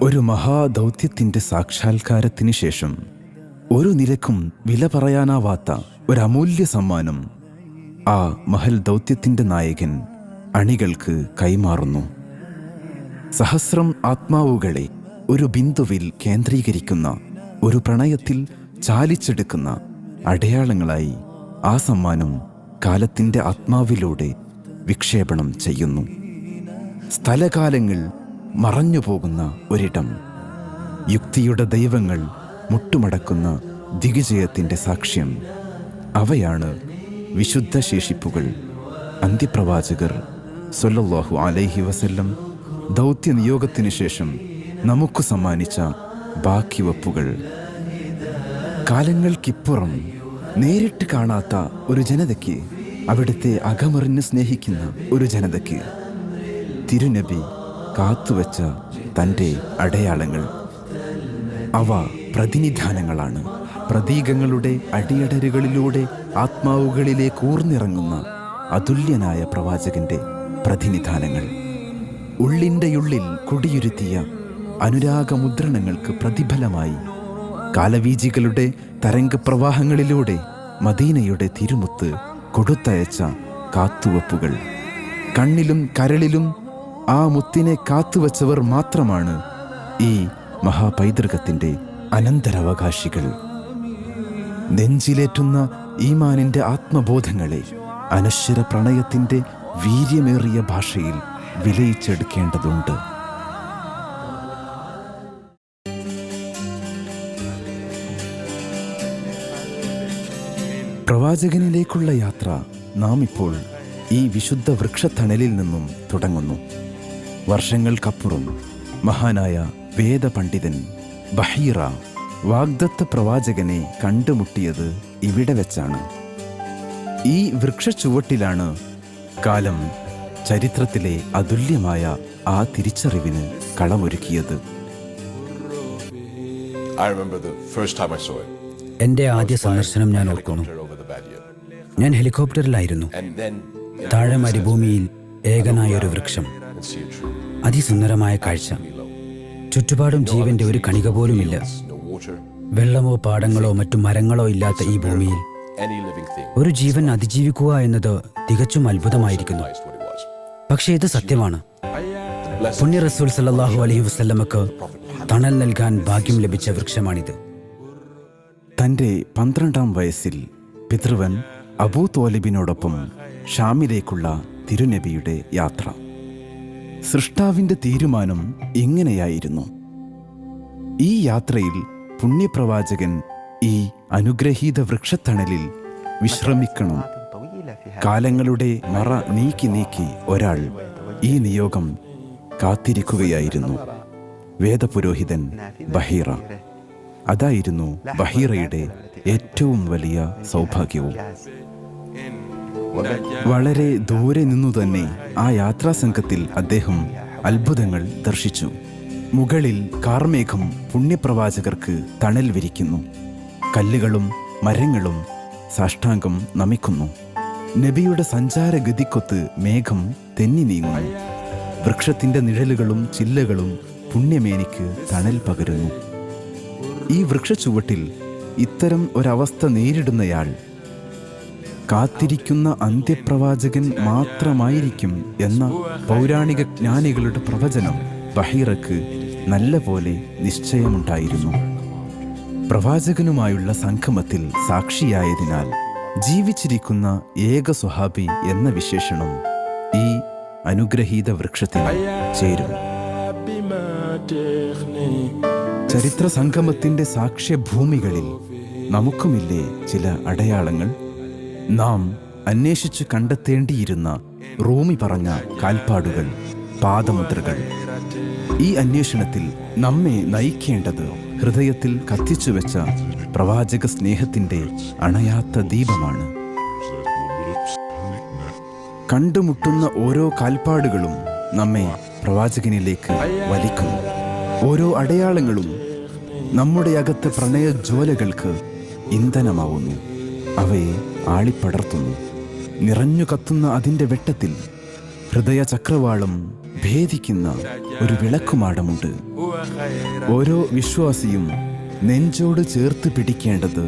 ഒരു മഹാദൗത്യത്തിന്റെ സാക്ഷാത്കാരത്തിന് ശേഷം ഒരു നിലക്കും വില പറയാനാവാത്ത ഒരു അമൂല്യ സമ്മാനം ആ മഹൽ ദൗത്യത്തിന്റെ നായകൻ അണികൾക്ക് കൈമാറുന്നു. സഹസ്രം ആത്മാവുകളെ ഒരു ബിന്ദുവിൽ കേന്ദ്രീകരിക്കുന്ന, ഒരു പ്രണയത്തിൽ ചാലിച്ചെടുക്കുന്ന അടയാളങ്ങളായി ആ സമ്മാനം കാലത്തിന്റെ ആത്മാവിലൂടെ വിക്ഷേപണം ചെയ്യുന്നു. സ്ഥലകാലങ്ങൾ മറഞ്ഞുപോകുന്ന ഒരിടം, യുക്തിയുടെ ദൈവങ്ങൾ മുട്ടുമടക്കുന്ന ദിഗ്വിജയത്തിന്റെ സാക്ഷ്യം. അവയാണ് വിശുദ്ധ ശേഷിപ്പുകൾ. അന്ത്യപ്രവാചകർ സ്വല്ലല്ലാഹു അലൈഹി വസല്ലം ദൗത്യ നിയോഗത്തിനു ശേഷം നമുക്ക് സമ്മാനിച്ച ബാക്കിവെപ്പുകൾ. കാലങ്ങൾക്കിപ്പുറം നേരിട്ട് കാണാത്ത ഒരു ജനതയ്ക്ക്, അവിടുത്തെ അകമറിഞ്ഞ് സ്നേഹിക്കുന്ന ഒരു ജനതയ്ക്ക് തിരുനബി കാത്തുവച്ച തൻ്റെ അടയാളങ്ങൾ. അവ പ്രതിനിധാനങ്ങളാണ്. പ്രതീകങ്ങളുടെ അടിയടരുകളിലൂടെ ആത്മാവുകളിലേക്ക് ഊർന്നിറങ്ങുന്ന അതുല്യനായ പ്രവാചകന്റെ പ്രതിനിധാനങ്ങൾ. ഉള്ളിൻ്റെയുള്ളിൽ കുടിയിരുത്തിയ അനുരാഗമുദ്രണങ്ങൾക്ക് പ്രതിഫലമായി കാലവീജികളുടെ തരംഗപ്രവാഹങ്ങളിലൂടെ മദീനയുടെ തിരുമുത്ത് കൊടുത്തയച്ച കാത്തുവെപ്പുകൾ. കണ്ണിലും കരളിലും ആ മുത്തിനെ കാത്തുവച്ചവർ മാത്രമാണ് ഈ മഹാപൈതൃകത്തിൻ്റെ അനന്തരാവകാശികൾ. നെഞ്ചിലേറ്റുന്ന ഈമാനിൻ്റെ ആത്മബോധങ്ങളെ അനശ്വര പ്രണയത്തിൻ്റെ വീര്യമേറിയ ഭാഷയിൽ വിലയിച്ചെടുക്കേണ്ടതുണ്ട്. പ്രവാചകനിലേക്കുള്ള യാത്ര നാം ഇപ്പോൾ ഈ വിശുദ്ധ വൃക്ഷത്തണലിൽ നിന്നും തുടങ്ങുന്നു. വർഷങ്ങൾക്കപ്പുറം മഹാനായ വേദപണ്ഡിതൻ ബഹീറ വാഗ്ദത്ത പ്രവാചകനെ കണ്ടുമുട്ടിയത് ഇവിടെ വെച്ചാണ്. ഈ വൃക്ഷച്ചുവട്ടിലാണ് കാലം ചരിത്രത്തിലെ അതുല്യമായ ആ തിരിച്ചറിവിന് കളമൊരുക്കിയത്. എൻ്റെ ആദ്യ സന്ദർശനം ഞാൻ ഓർക്കുന്നു. ഞാൻ ഹെലികോപ്റ്ററിലായിരുന്നു. താഴെ മരുഭൂമിയിൽ ഏകനായൊരു വൃക്ഷം. അതിസുന്ദരമായ കാഴ്ച. ചുറ്റുപാടും ജീവന്റെ ഒരു കണിക പോലുമില്ല. വെള്ളമോ പാടങ്ങളോ മറ്റു മരങ്ങളോ ഇല്ലാത്ത ഈ ഭൂമിയിൽ ഒരു ജീവൻ അതിജീവിക്കുക എന്നത് തികച്ചും അത്ഭുതമായിരിക്കുന്നു. പക്ഷേ ഇത് സത്യമാണ്. പുണ്യ റസൂൽ സല്ലല്ലാഹു അലൈഹി വസല്ലമക്ക് തണൽ നൽകാൻ ഭാഗ്യം ലഭിച്ച വൃക്ഷമാണിത്. തൻ്റെ 12-ാം വയസ്സിൽ പിതൃവൻ അബൂ ത്വാലിബിനോടൊപ്പം ഷാമിലേക്കുള്ള തിരുനബിയുടെ യാത്ര. സൃഷ്ടാവിൻ്റെ തീരുമാനം ഇങ്ങനെയായിരുന്നു. ഈ യാത്രയിൽ പുണ്യപ്രവാചകൻ ഈ അനുഗ്രഹീത വൃക്ഷത്തണലിൽ വിശ്രമിക്കണം. കാലങ്ങളുടെ മറ നീക്കി നീക്കി ഒരാൾ ഈ നിയോഗം കാത്തിരിക്കുകയായിരുന്നു. വേദപുരോഹിതൻ ബഹീറ. അതായിരുന്നു ബഹീറയുടെ ഏറ്റവും വലിയ സൗഭാഗ്യവും. വളരെ ദൂരെ നിന്നു തന്നെ ആ യാത്രാസംഘത്തിൽ അദ്ദേഹം അത്ഭുതങ്ങൾ ദർശിച്ചു. മുകളിൽ കാർമേഘം പുണ്യപ്രവാചകർക്ക് തണൽ വിരിക്കുന്നു. കല്ലുകളും മരങ്ങളും സാഷ്ടാംഗം നമിക്കുന്നു. നബിയുടെ സഞ്ചാരഗതിക്കൊത്ത് മേഘം തെന്നി നീങ്ങുന്നു. വൃക്ഷത്തിന്റെ നിഴലുകളും ചില്ലകളും പുണ്യമേനിക്ക് തണൽ പകരുന്നു. ഈ വൃക്ഷച്ചുവട്ടിൽ ഇത്തരം ഒരവസ്ഥ നേരിടുന്നയാൾ കാത്തിരിക്കുന്ന അന്ത്യപ്രവാചകൻ മാത്രമായിരിക്കും എന്ന പൗരാണിക ജ്ഞാനികളുടെ പ്രവചനം ബഹീറക്ക് നല്ല പോലെ നിശ്ചയമുണ്ടായിരുന്നു. പ്രവാചകനുമായുള്ള സംഗമത്തിൽ സാക്ഷിയായതിനാൽ ജീവിച്ചിരിക്കുന്ന ഏക സ്വഹാബി എന്ന വിശേഷണം ഈ അനുഗ്രഹീത വൃക്ഷത്തിന് ചേരും. ചരിത്ര സംഗമത്തിന്റെ സാക്ഷ്യഭൂമികളിൽ നമുക്കുമില്ലേ ചില അടയാളങ്ങൾ? നാം അന്വേഷിച്ചു കണ്ടെത്തേണ്ടിയിരുന്ന റൂമി പറഞ്ഞ കാൽപ്പാടുകൾ, പാദമുദ്രകൾ. ഈ അന്വേഷണത്തിൽ നമ്മെ നയിക്കേണ്ടത് ഹൃദയത്തിൽ കത്തിച്ചുവെച്ച പ്രവാചക സ്നേഹത്തിന്റെ അണയാത്ത ദീപമാണ്. കണ്ടുമുട്ടുന്ന ഓരോ കാൽപ്പാടുകളും നമ്മെ പ്രവാചകനിലേക്ക് വലിക്കുന്നു. ഓരോ അടയാളങ്ങളും നമ്മുടെ അകത്തെ പ്രണയജ്വാലകൾക്ക് ഇന്ധനമാവുന്നു. അവയെ ആളിപ്പടർത്തുന്നു. നിറഞ്ഞു കത്തുന്ന അതിൻ്റെ വെട്ടത്തിൽ ഹൃദയ ചക്രവാളം ഭേദിക്കുന്ന ഒരു വിളക്കുമാടമുണ്ട്. ഓരോ വിശ്വാസിയും നെഞ്ചോട് ചേർത്ത് പിടിക്കേണ്ടത്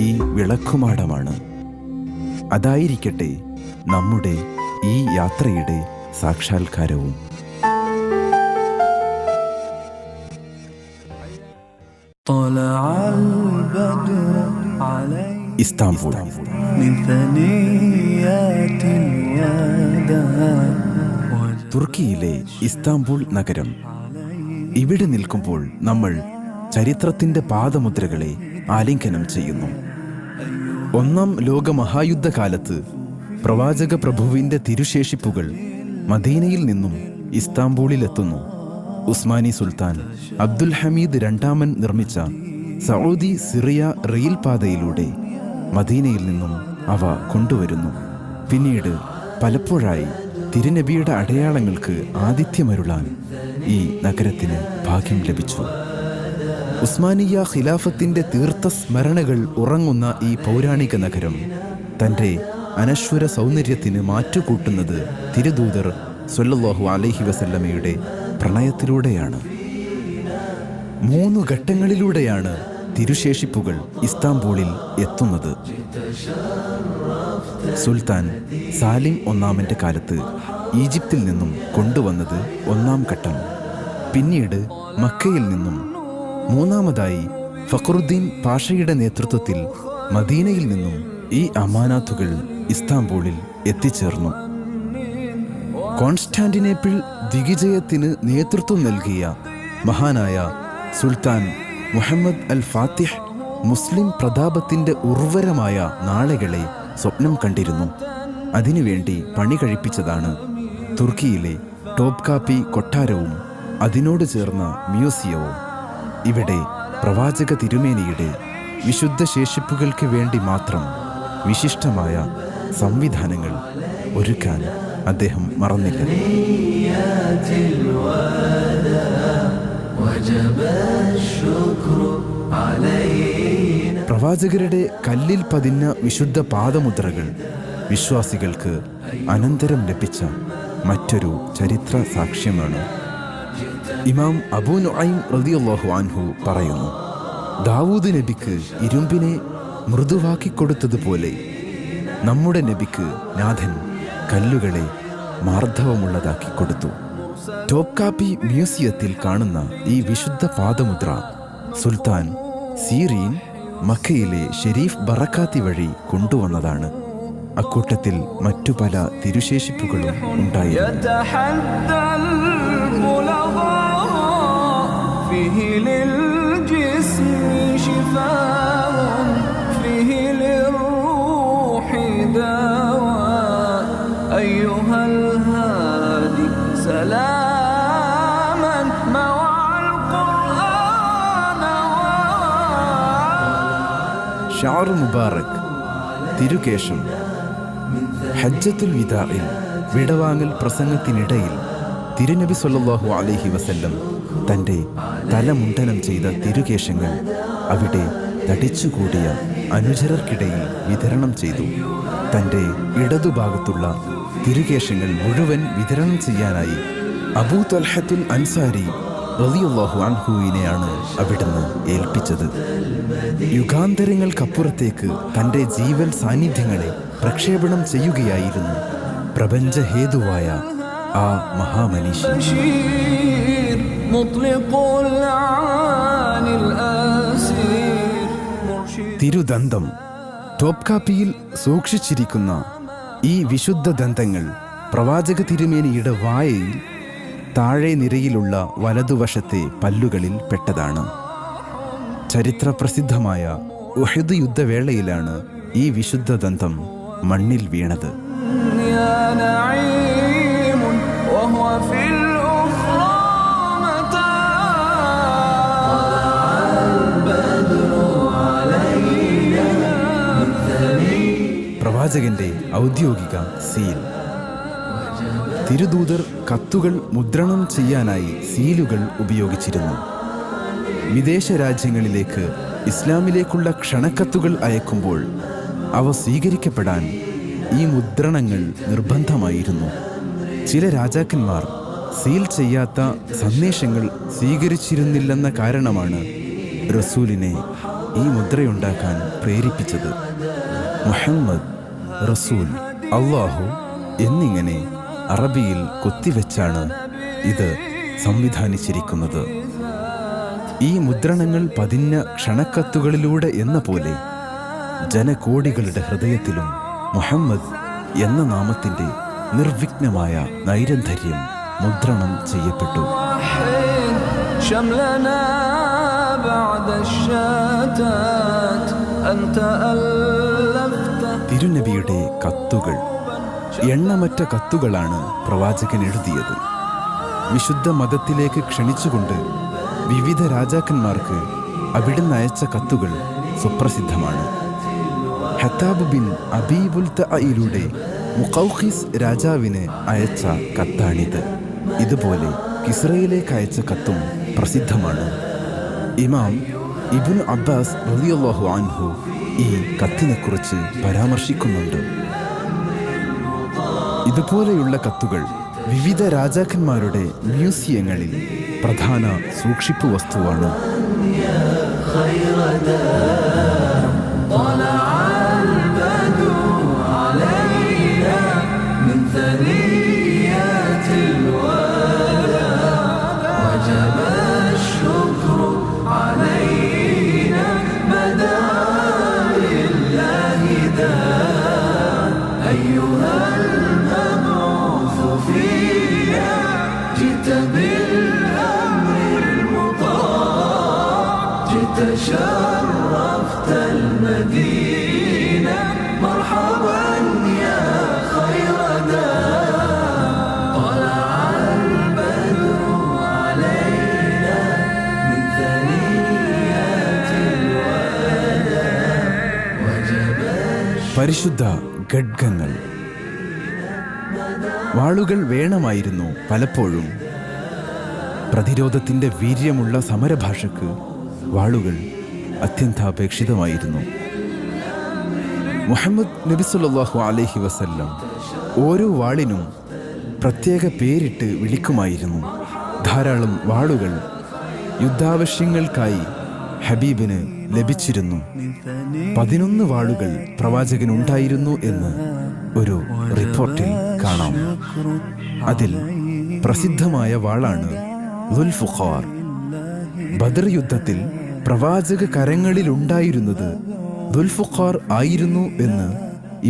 ഈ വിളക്കുമാടമാണ്. അതായിരിക്കട്ടെ നമ്മുടെ ഈ യാത്രയുടെ സാക്ഷാത്കാരവും. ഇസ്താംബുൾ. തുർക്കിയിലെ ഇസ്താംബുൾ നഗരം. ഇവിടെ നിൽക്കുമ്പോൾ നമ്മൾ ചരിത്രത്തിന്റെ പാദമുദ്രകളെ ആലിംഗനം ചെയ്യുന്നു. ഒന്നാം ലോകമഹായുദ്ധകാലത്ത് പ്രവാചക പ്രഭുവിന്റെ തിരുശേഷിപ്പുകൾ മദീനയിൽ നിന്നും ഇസ്താംബൂളിലെത്തുന്നു. ഉസ്മാനി സുൽത്താൻ അബ്ദുൽ ഹമീദ് രണ്ടാമൻ നിർമ്മിച്ച സൗദി സിറിയ റെയിൽ പാതയിലൂടെ മദീനയിൽ നിന്നും അവ കൊണ്ടുവരുന്നു. പിന്നീട് പലപ്പോഴായി തിരുനബിയുടെ അടയാളങ്ങൾക്ക് ആതിഥ്യമരുളാൻ ഈ നഗരത്തിന് ഭാഗ്യം ലഭിച്ചു. ഉസ്മാനിയ ഖിലാഫത്തിന്റെ തീർത്ഥ സ്മരണകൾ ഉറങ്ങുന്ന ഈ പൗരാണിക നഗരം തൻ്റെ അനശ്വര സൗന്ദര്യത്തിന് മാറ്റുകൂട്ടുന്നത് തിരുദൂതർ സ്വല്ലല്ലാഹു അലൈഹി വസല്ലമയുടെ പ്രണയത്തിലൂടെയാണ്. 3 ഘട്ടങ്ങളിലൂടെയാണ് തിരുശേഷിപ്പുകൾ ഇസ്താംബൂളിൽ എത്തുന്നത്. സുൽത്താൻ സാലിം ഒന്നാമൻ്റെ കാലത്ത് ഈജിപ്തിൽ നിന്നും കൊണ്ടുവന്നത് 1-ാം ഘട്ടം. പിന്നീട് മക്കയിൽ നിന്നും. 3-ാമതായി ഫഖറുദ്ദീൻ പാഷയുടെ നേതൃത്വത്തിൽ മദീനയിൽ നിന്നും ഈ അമാനാത്തുകൾ ഇസ്താംബൂളിൽ എത്തിച്ചേർന്നു. കോൺസ്റ്റാന്റിനോപ്പിൾ ദിഗ്വിജയത്തിന് നേതൃത്വം നൽകിയ മഹാനായ സുൽത്താൻ മുഹമ്മദ് അൽ ഫാത്തിഹ് മുസ്ലിം പ്രതാപത്തിന്റെ ഉർവരമായ നാളുകളെ സ്വപ്നം കണ്ടിരുന്നു. അതിനുവേണ്ടി പണി കഴിപ്പിച്ചതാണ് തുർക്കിയിലെ ടോപ്കാപ്പി കൊട്ടാരവും അതിനോട് ചേർന്ന മ്യൂസിയവും. ഇവിടെ പ്രവാചക തിരുമേനിയുടെ വിശുദ്ധ ശേഷിപ്പുകൾക്ക് വേണ്ടി മാത്രം വിശിഷ്ടമായ സംവിധാനങ്ങൾ ഒരുക്കാൻ അദ്ദേഹം മറന്നില്ല. പ്രവാചകരുടെ കല്ലിൽ പതിഞ്ഞ വിശുദ്ധ പാദമുദ്രകൾ വിശ്വാസികൾക്ക് അനന്തരം ലഭിച്ച മറ്റൊരു ചരിത്ര സാക്ഷ്യമാണ്. ഇമാം അബൂ നുഐം റളിയല്ലാഹു അൻഹു പറയുന്നു, ദാവൂദ് നബിക്ക് ഇരുമ്പിനെ മൃദുവാക്കിക്കൊടുത്തതുപോലെ നമ്മുടെ നബിക്ക് നാഥൻ കല്ലുകളെ മാർദ്ദവമുള്ളതാക്കി കൊടുത്തു. ടോപ്കാപ്പി മ്യൂസിയത്തിൽ കാണുന്ന ഈ വിശുദ്ധ പാദമുദ്ര സുൽത്താൻ സീറീൻ മക്കയിലെ ഷെരീഫ് ബറക്കാത്തി വഴി കൊണ്ടുവന്നതാണ്. അക്കൂട്ടത്തിൽ മറ്റു പല തിരുശേഷിപ്പുകളും ഉണ്ടായിരുന്നു. ഷാർ മുബാറക് തിരുകേശം. ഹജ്ജത്തുൽ വിദാഇൽ വിടവാങ്ങൽ പ്രസംഗത്തിനിടയിൽ തിരുനബി സ്വല്ലല്ലാഹു അലൈഹി വസല്ലം തൻ്റെ തലമുണ്ടനം ചെയ്ത തിരുകേശങ്ങൾ അവിടെ തടിച്ചുകൂടിയ അനുചരർക്കിടയിൽ വിതരണം ചെയ്തു. തൻ്റെ ഇടതുഭാഗത്തുള്ള തിരുകേശങ്ങൾ മുഴുവൻ വിതരണം ചെയ്യാനായി അബൂ ത്വൽഹത്തുൽ അൻസാരി റളിയല്ലാഹു അൻഹുവിനെയാണ് അവിടുന്ന് ഏൽപ്പിച്ചത്. യുഗാന്തരങ്ങൾക്കപ്പുറത്തേക്ക് തൻ്റെ ജീവൽ സാന്നിധ്യങ്ങളെ പ്രക്ഷേപണം ചെയ്യുകയായിരുന്നു പ്രപഞ്ചഹേതുവായ ആ മഹാമനീഷി. തിരുദന്തം. ടോപ്കാപ്പിയിൽ സൂക്ഷിച്ചിരിക്കുന്ന ഈ വിശുദ്ധ ദന്തങ്ങൾ പ്രവാചക തിരുമേനിയുടെ വായയിൽ താഴെ നിരയിലുള്ള വലതുവശത്തെ പല്ലുകളിൽ പെട്ടതാണ്. ചരിത്രപ്രസിദ്ധമായ ഉഹദ് യുദ്ധവേളയിലാണ് ഈ വിശുദ്ധ ദന്തം മണ്ണിൽ വീണത്. പ്രവാചകന്റെ ഔദ്യോഗിക സീൽ. തിരുദൂതർ കത്തുകൾ മുദ്രണം ചെയ്യാനായി സീലുകൾ ഉപയോഗിച്ചിരുന്നു. വിദേശ രാജ്യങ്ങളിലേക്ക് ഇസ്ലാമിലേക്കുള്ള ക്ഷണക്കത്തുകൾ അയക്കുമ്പോൾ അവ സ്വീകരിക്കപ്പെടാൻ ഈ മുദ്രണങ്ങൾ നിർബന്ധമായിരുന്നു. ചില രാജാക്കന്മാർ സീൽ ചെയ്യാത്ത സന്ദേശങ്ങൾ സ്വീകരിച്ചിരുന്നില്ലെന്ന കാരണമാണ് റസൂലിനെ ഈ മുദ്രയുണ്ടാക്കാൻ പ്രേരിപ്പിച്ചത്. മുഹമ്മദ്, റസൂൽ, അള്ളാഹു എന്നിങ്ങനെ അറബിയിൽ കൊത്തിവെച്ചാണ് ഇത് സംവിധാനിച്ചിരിക്കുന്നത്. ഈ മുദ്രണങ്ങൾ പതിഞ്ഞ ക്ഷണക്കത്തുകളിലൂടെ എന്ന പോലെ ജനകോടികളുടെ ഹൃദയത്തിലും മുഹമ്മദ് എന്ന നാമത്തിൻ്റെ നിർവിഘ്നമായ നൈരന്തര്യം മുദ്രണം ചെയ്യപ്പെട്ടു. തിരുനബിയുടെ കത്തുകൾ, എണ്ണമറ്റ കത്തുകളാണ് പ്രവാചകൻ എഴുതിയത്. വിശുദ്ധ മതത്തിലേക്ക് ക്ഷണിച്ചുകൊണ്ട് വിവിധ രാജാക്കന്മാർക്ക് അവിടുന്ന് അയച്ച കത്തുകൾ സുപ്രസിദ്ധമാണ്. ഹത്താബ് ബിൻ അബീബുൽ തഅയിലൂടെ മുഖൗഖിസ് രാജാവിന് അയച്ച കത്താണിത്. ഇതുപോലെ കിസ്രയിലേക്ക് അയച്ച കത്തും പ്രസിദ്ധമാണ്. ഇമാം ഇബ്നു അബ്ബാസ് റളിയല്ലാഹു അൻഹു ഈ കത്തിനെക്കുറിച്ച് പരാമർശിക്കുന്നുണ്ട്. ഇതുപോലെയുള്ള കത്തുകൾ വിവിധ രാജാക്കന്മാരുടെ മ്യൂസിയങ്ങളിൽ പ്രധാന സൂക്ഷിപ്പ് വസ്തുവാണ്. شرفت المدينة مرحبا يا خير دار طلع البدر علينا من ثنيات الوداع وجب പരിശുദ്ധ ഖഡ്ഗങ്ങൾ. വാളുകൾ വേണമായിരുന്നു പലപ്പോഴും. പ്രതിരോധത്തിൻ്റെ വീര്യമുള്ള സമരഭാഷയ്ക്ക് വാളുകൾ അത്യന്താപേക്ഷിതമായിരുന്നു. മുഹമ്മദ് നബി സല്ലല്ലാഹു അലൈഹി വസല്ലം ഓരോ വാളിനും പ്രത്യേക പേരിട്ട് വിളിക്കുമായിരുന്നു. ധാരാളം വാളുകൾ യുദ്ധാവശ്യങ്ങൾക്കായി ഹബീബിന് ലഭിച്ചിരുന്നു. 11 വാളുകൾ പ്രവാചകനുണ്ടായിരുന്നു എന്ന് ഒരു റിപ്പോർട്ടിൽ കാണാം. അതിൽ പ്രസിദ്ധമായ വാളാണ് ദുൽഫുഖാർ. ബദർ യുദ്ധത്തിൽ പ്രവാചക കരങ്ങളിലുണ്ടായിരുന്നത് ദുൽഫുഖാർ ആയിരുന്നു എന്ന്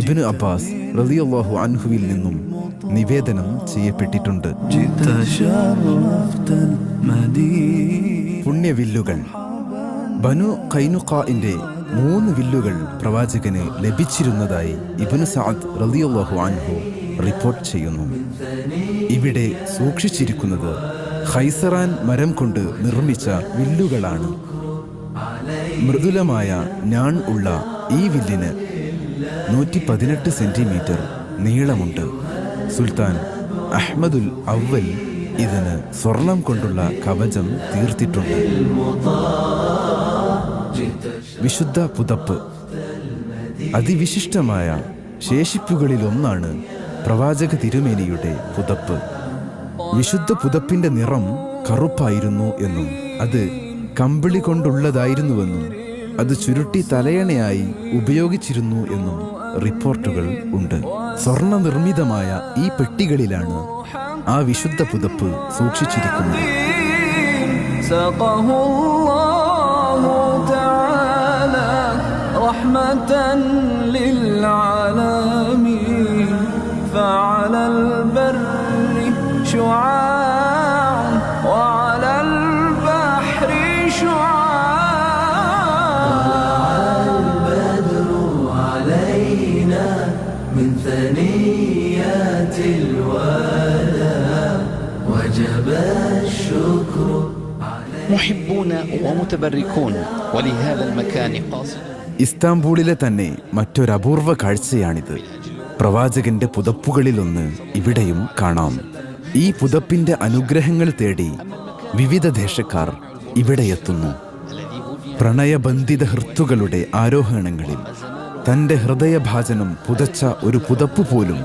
ഇബ്നു അബ്ബാസ് റളിയല്ലാഹു അൻഹുവിൽ നിന്നും നിവേദനം ചെയ്യപ്പെട്ടിട്ടുണ്ട്. പുണ്യവില്ലുകൾ. ബനു ഖൈനുഖാഇന്റെ 3 വില്ലുകൾ പ്രവാചകന് ലഭിച്ചിരുന്നതായി ഇബ്നു സഅദ് റളിയല്ലാഹു അൻഹു റിപ്പോർട്ട് ചെയ്യുന്നു. ഇവിടെ സൂക്ഷിച്ചിരിക്കുന്നത് ഖൈസറാൻ മരം കൊണ്ട് നിർമ്മിച്ച വില്ലുകളാണ്. മൃദുലമായ ഞാൺ ഉള്ള ഈ വില്ലിന് 118 സെന്റിമീറ്റർ നീളമുണ്ട്. സുൽത്താൻ അഹ്മദുൽ അവൽ ഇതിന് സ്വർണം കൊണ്ടുള്ള കവചം തീർത്തിട്ടുണ്ട്. വിശുദ്ധ പുതപ്പ്. അതിവിശിഷ്ടമായ ശേഷിപ്പുകളിലൊന്നാണ് പ്രവാചക തിരുമേനിയുടെ പുതപ്പ്. വിശുദ്ധ പുതപ്പിന്റെ നിറം കറുപ്പായിരുന്നു എന്നും അത് കമ്പിളി കൊണ്ടുള്ളതായിരുന്നുവെന്നും അത് ചുരുട്ടി തലയണയായി ഉപയോഗിച്ചിരുന്നു എന്നും റിപ്പോർട്ടുകൾ ഉണ്ട്. സ്വർണ്ണ നിർമ്മിതമായ ഈ പെട്ടികളിലാണ് ആ വിശുദ്ധ പുതപ്പ് സൂക്ഷിച്ചിരിക്കുന്നത്. من ثنيات الوداع وجب الشكر محبون ومتبركون ولهذا المكان قاصد. ഇസ്താംബൂളിലെ തന്നെ മറ്റൊരപൂർവ കാഴ്ചയാണിത്. പ്രവാചകന്റെ പുതപ്പുകളിലൊന്ന് ഇവിടെയും കാണാം. ഈ പുതപ്പിന്റെ അനുഗ്രഹങ്ങൾ തേടി വിവിധ ദേശക്കാർ ഇവിടെയെത്തുന്നു. പ്രണയബന്ധിത ഹൃത്തുക്കളുടെ ആരോഹണങ്ങളിൽ തൻ്റെ ഹൃദയഭാജനം പുതച്ച ഒരു പുതപ്പ് പോലും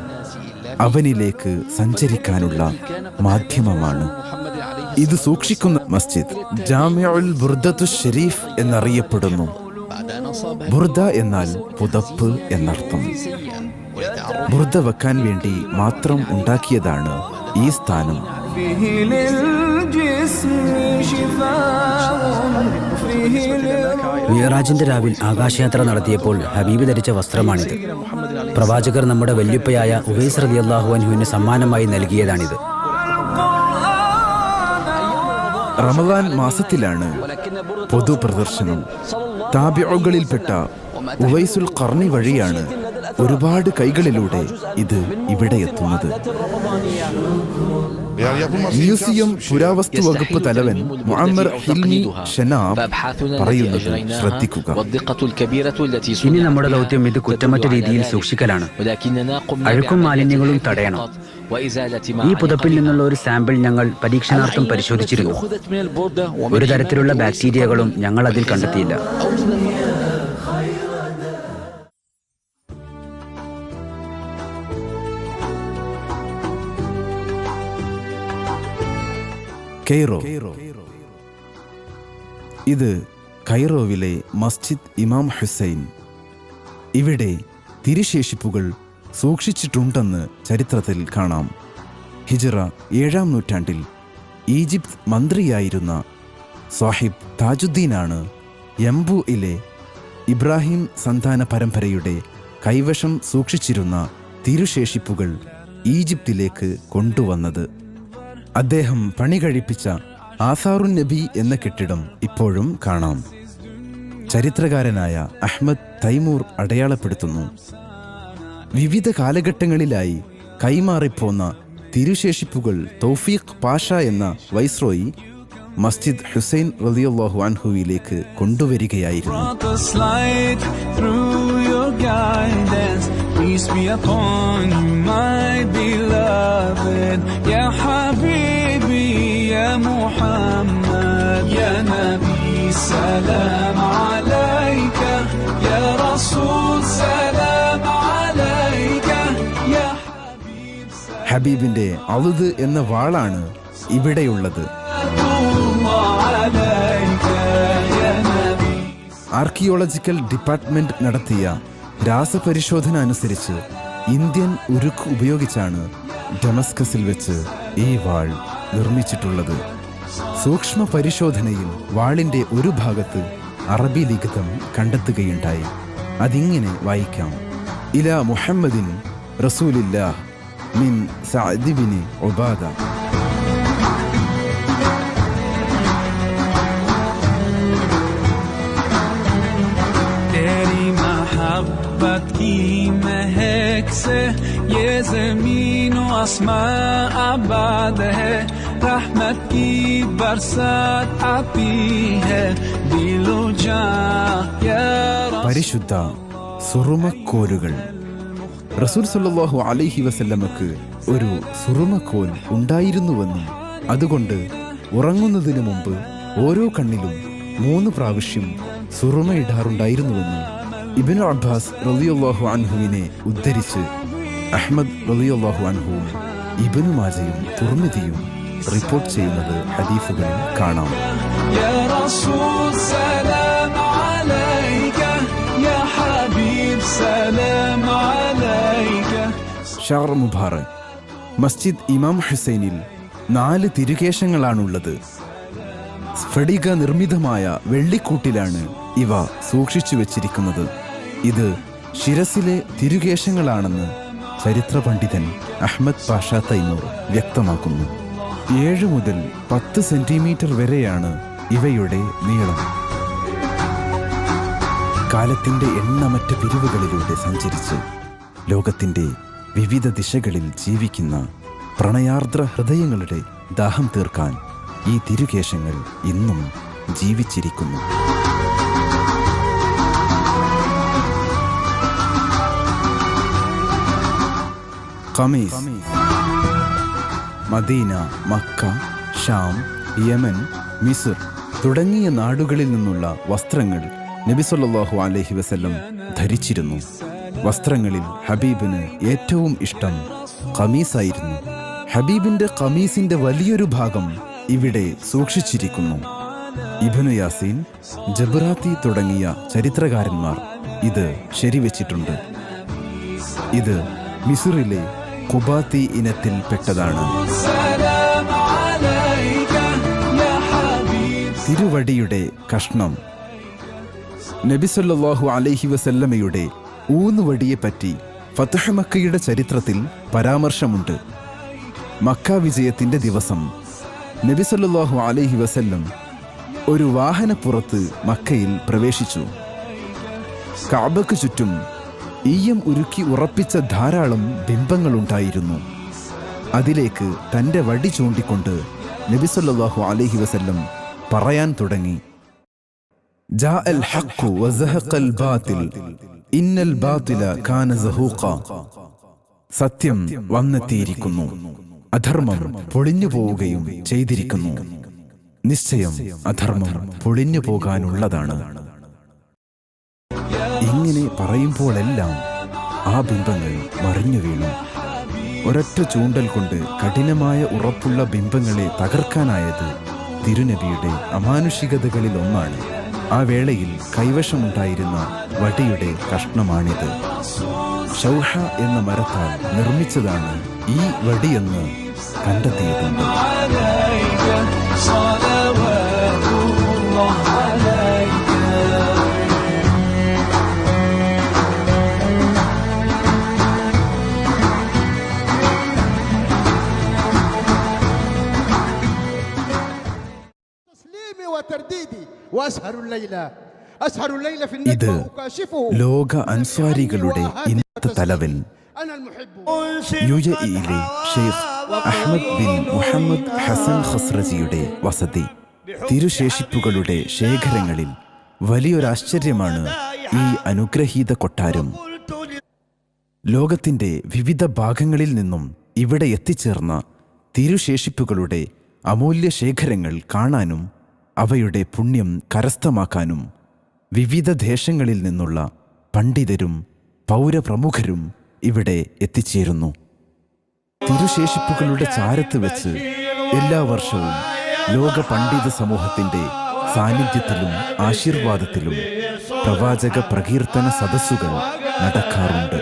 അവനിലേക്ക് സഞ്ചരിക്കാനുള്ള മാധ്യമമാണ്. ഇത് സൂക്ഷിക്കുന്ന മസ്ജിദ് ജാമിഉൽ ബുർദത്തു ഷരീഫ് എന്നറിയപ്പെടുന്നു. ബുർദ എന്നാൽ പുതപ്പ് എന്നർത്ഥം. ബുർദ വെക്കാൻ വേണ്ടി മാത്രം ഉണ്ടാക്കിയതാണ് ഈ സ്ഥാനം. فيه للجسم شفاء فيه മിഅ്റാജിന്റെ രാവിൽ ആകാശയാത്ര നടത്തിയപ്പോൾ ഹബീബ് ധരിച്ച വസ്ത്രമാണിത്. പ്രവാചകർ നമ്മുടെ വല്യുപ്പയായ ഉവൈസ് റളിയല്ലാഹു അൻഹുവിന് സമ്മാനമായി നൽകിയതാണിത്. റമദാൻ മാസത്തിലാണ് പൊതുപ്രദർശനം. താബിഉകളിൽപ്പെട്ട ഉവൈസുൽ ഖർണി വഴിയാണ് ഒരുപാട് കൈകളിലൂടെ ഇത് ഇവിടെ എത്തുന്നത്. മ്യൂസിയം പുരാവസ്തു വകുപ്പ് തലവൻ മുഅമ്മർ ഹിൽമി ഷനാബ് പറയുന്നത് ശ്രദ്ധിക്കുക. ഇനി നമ്മുടെ ദൗത്യം ഇത് കുറ്റമറ്റ രീതിയിൽ സൂക്ഷിക്കലാണ്. അഴുക്കും മാലിന്യങ്ങളും തടയണം. ഈ പുതപ്പിൽ നിന്നുള്ള ഒരു സാമ്പിൾ ഞങ്ങൾ പരീക്ഷണാർത്ഥം പരിശോധിച്ചിരുന്നു. ഒരു തരത്തിലുള്ള ബാക്ടീരിയകളും ഞങ്ങൾ അതിൽ കണ്ടെത്തിയില്ല. കെയ്റോ. ഇത് കൈറോവിലെ മസ്ജിദ് ഇമാം ഹുസൈൻ. ഇവിടെ തിരുശേഷിപ്പുകൾ സൂക്ഷിച്ചിട്ടുണ്ടെന്ന് ചരിത്രത്തിൽ കാണാം. ഹിജ്റ 7-ാം നൂറ്റാണ്ടിൽ ഈജിപ്ത് മന്ത്രിയായിരുന്ന സാഹിബ് താജുദ്ദീനാണ് യംബുയിലെ ഇബ്രാഹിം സന്താന പരമ്പരയുടെ കൈവശം സൂക്ഷിച്ചിരുന്ന തിരുശേഷിപ്പുകൾ ഈജിപ്തിലേക്ക് കൊണ്ടുവന്നത്. അദ്ദേഹം പണി കഴിപ്പിച്ച ആസാറുൻ നബി എന്ന കെട്ടിടം ഇപ്പോഴും കാണാം. ചരിത്രകാരനായ അഹ്മദ് തൈമൂർ അടയാളപ്പെടുത്തുന്നു, വിവിധ കാലഘട്ടങ്ങളിലായി കൈമാറിപ്പോന്ന തിരുശേഷിപ്പുകൾ തൗഫീഖ് പാഷ എന്ന വൈസ്രോയി മസ്ജിദ് ഹുസൈൻ റളിയല്ലാഹു അൻഹുവിലേക്ക് കൊണ്ടുവരികയായിരുന്നു. Peace be upon you, my beloved. Ya Habibi, Ya Muhammad, Ya Nabi, salam alayka. Ya Rasul, salam alayka. Ya Habib, ഹബീബിന്റെ അളുദ് എന്ന വാളാണ് ഇവിടെയുള്ളത്. ആർക്കിയോളജിക്കൽ ഡിപ്പാർട്ട്മെന്റ് നടത്തിയ രാസപരിശോധന അനുസരിച്ച് ഇന്ത്യൻ ഉരുക്ക് ഉപയോഗിച്ചാണ് ഡമസ്കസിൽ വെച്ച് ഈ വാൾ നിർമ്മിച്ചിട്ടുള്ളത്. സൂക്ഷ്മ പരിശോധനയിൽ വാളിന്റെ ഒരു ഭാഗത്ത് അറബി ലിഖിതം കണ്ടെത്തുകയുണ്ടായി. അതിങ്ങനെ വായിക്കാം: ഇലാ മുഹമ്മദിൻ റസൂലില്ലാഹ് മിൻ സഅദ് ഇബ്നു ഉബാദ. की महक से ये ज़मीन व आसमां आबाद है, रहमत की बरसात आती है दिलो जान या പരിശുദ്ധ സുറുമക്കോലുകൾ. റസൂൽ സല്ലല്ലാഹു അലൈഹി വസല്ലമക്ക് ഒരു സുറുമക്കോൽ ഉണ്ടായിരുന്നുവെന്നും അതുകൊണ്ട് ഉറങ്ങുന്നതിന് മുമ്പ് ഓരോ കണ്ണിലും 3 പ്രാവശ്യം സുറുമയിടാറുണ്ടായിരുന്നുവെന്നും ഇബ്നു അബ്ബാസ് റളിയല്ലാഹു അൻഹുവിനെ ഉദ്ധരിച്ച് അഹ്മദ് റളിയല്ലാഹു അൻഹുവും ഇബ്നു മാജയും തുർമിദിയും റിപ്പോർട്ട് ചെയ്യുന്നത് ഹദീസുകളിൽ കാണാം. ഷഹർ മുബാറക്. മസ്ജിദ് ഇമാം ഹുസൈനിൽ 4 തിരുകേശങ്ങളാണുള്ളത്. സ്ഫടിക നിർമ്മിതമായ വെള്ളിക്കൂട്ടിലാണ് ഇവ സൂക്ഷിച്ചു വച്ചിരിക്കുന്നത്. ഇത് ശിരസിലെ തിരുകേശങ്ങളാണെന്ന് ചരിത്ര പണ്ഡിതൻ അഹ്മദ് പാഷ തൈമൂർ വ്യക്തമാക്കുന്നു. 7 മുതൽ 10 സെന്റിമീറ്റർ വരെയാണ് ഇവയുടെ നീളം. കാലത്തിന്റെ എണ്ണമറ്റ പിരിവുകളിലൂടെ സഞ്ചരിച്ച് ലോകത്തിന്റെ വിവിധ ദിശകളിൽ ജീവിക്കുന്ന പ്രണയാർദ്ര ഹൃദയങ്ങളുടെ ദാഹം തീർക്കാൻ ഈ തിരുകേശങ്ങൾ ഇന്നും ജീവിച്ചിരിക്കുന്നു. ഖമീസ്. Medina, Mecca, Sham, Yemen, Misr തുടങ്ങിയ നാടുകളിൽ നിന്നുള്ള വസ്ത്രങ്ങൾ നബി സല്ലല്ലാഹു അലൈഹി വസല്ലം ധരിച്ചിരുന്നു. വസ്ത്രങ്ങളിൽ ഹബീബിന് ഏറ്റവും ഇഷ്ടം ഖമീസായിരുന്നു. ഹബീബിന്റെ ഖമീസിന്റെ വലിയൊരു ഭാഗം ഇവിടെ സൂക്ഷിച്ചിരിക്കുന്നു. ഇബ്നു യാസീൻ, ജബ്റാത്തി തുടങ്ങിയ ചരിത്രകാരന്മാർ ഇത് ശരിവെച്ചിട്ടുണ്ട്. ഇത് മിസ്റിലെ ഖുബാത്തി ഇനത്തിൽ പെട്ടതാണ്. തിരുവടിയുടെ കഷ്ണം. നബി സല്ലല്ലാഹു അലൈഹി വസല്ലമയുടെ ഊന്നുവടിയെപ്പറ്റി ഫത്ഹ് മക്കയുടെ ചരിത്രത്തിൽ പരാമർശമുണ്ട്. മക്ക വിജയത്തിന്റെ ദിവസം നബി സല്ലല്ലാഹു അലൈഹി വസല്ലം ഒരു വാഹനപ്പുറത്ത് മക്കയിൽ പ്രവേശിച്ചു. കഅബക്ക് ചുറ്റും ഈയം ഉരുക്കി ഉറപ്പിച്ച ധാരാളം ബിംബങ്ങളുണ്ടായിരുന്നു. അതിലേക്ക് തൻ്റെ വടി ചൂണ്ടിക്കൊണ്ട് നബി സല്ലല്ലാഹു അലൈഹി വസല്ലം പറയാൻ തുടങ്ങി, ജാഅൽ ഹഖ് വസഹഖൽ ബാതിൽ ഇന്നൽ ബാതില കാന സഹൂഖ. സത്യം വന്നെത്തിയിരിക്കുന്നു, അധർമ്മം പൊളിഞ്ഞു പോവുകയും ചെയ്തിരിക്കുന്നു. നിശ്ചയം അധർമ്മം പൊളിഞ്ഞു പോകാനുള്ളതാണ്. ഇങ്ങനെ പറയുമ്പോഴെല്ലാം ആ ബിംബങ്ങൾ മറിഞ്ഞു വീണു. ഒരൊറ്റ ചൂണ്ടൽ കൊണ്ട് കഠിനമായ ഉറപ്പുള്ള ബിംബങ്ങളെ തകർക്കാനായത് തിരുനബിയുടെ അമാനുഷികതകളിൽ ഒന്നാണ്. ആ വേളയിൽ കൈവശമുണ്ടായിരുന്ന വടിയുടെ കഷ്ണമാണിത്. ഷൗഹ എന്ന മരത്താൽ നിർമ്മിച്ചതാണ് ഈ വടിയെന്ന് കണ്ടെത്തിയിട്ടുണ്ട്. ഇത് ലോക അൻസ്വാരികളുടെ ഇന്നത്തെ തലവൻ യുഎഇയിലെ ഷെയ്ഖ് അഹ്മദ് ബിൻ മുഹമ്മദ് ഹസൻ ഖസ്റജിയുടെ വസതി. തിരുശേഷിപ്പുകളുടെ ശേഖരങ്ങളിൽ വലിയൊരാശ്ചര്യമാണ് ഈ അനുഗ്രഹീത കൊട്ടാരം. ലോകത്തിൻ്റെ വിവിധ ഭാഗങ്ങളിൽ നിന്നും ഇവിടെ എത്തിച്ചേർന്ന തിരുശേഷിപ്പുകളുടെ അമൂല്യ ശേഖരങ്ങൾ കാണാനും അവയുടെ പുണ്യം കരസ്ഥമാക്കാനും വിവിധ ദേശങ്ങളിൽ നിന്നുള്ള പണ്ഡിതരും പൗരപ്രമുഖരും ഇവിടെ എത്തിച്ചേരുന്നു. തിരുശേഷിപ്പുകളുടെ ചാരത്ത് വെച്ച് എല്ലാ വർഷവും ലോക പണ്ഡിത സമൂഹത്തിൻ്റെ സാന്നിധ്യത്തിലും ആശീർവാദത്തിലും പ്രവാചക പ്രകീർത്തന സദസ്സുകൾ നടക്കാറുണ്ട്.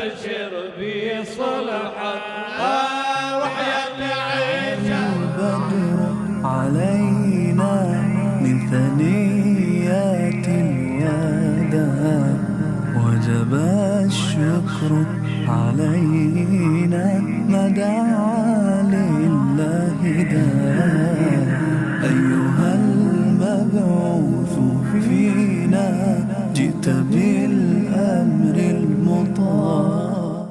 وجب الشكر علينا مدعا لله داء أيها المبعوث فينا جئت بالأمر المطاع.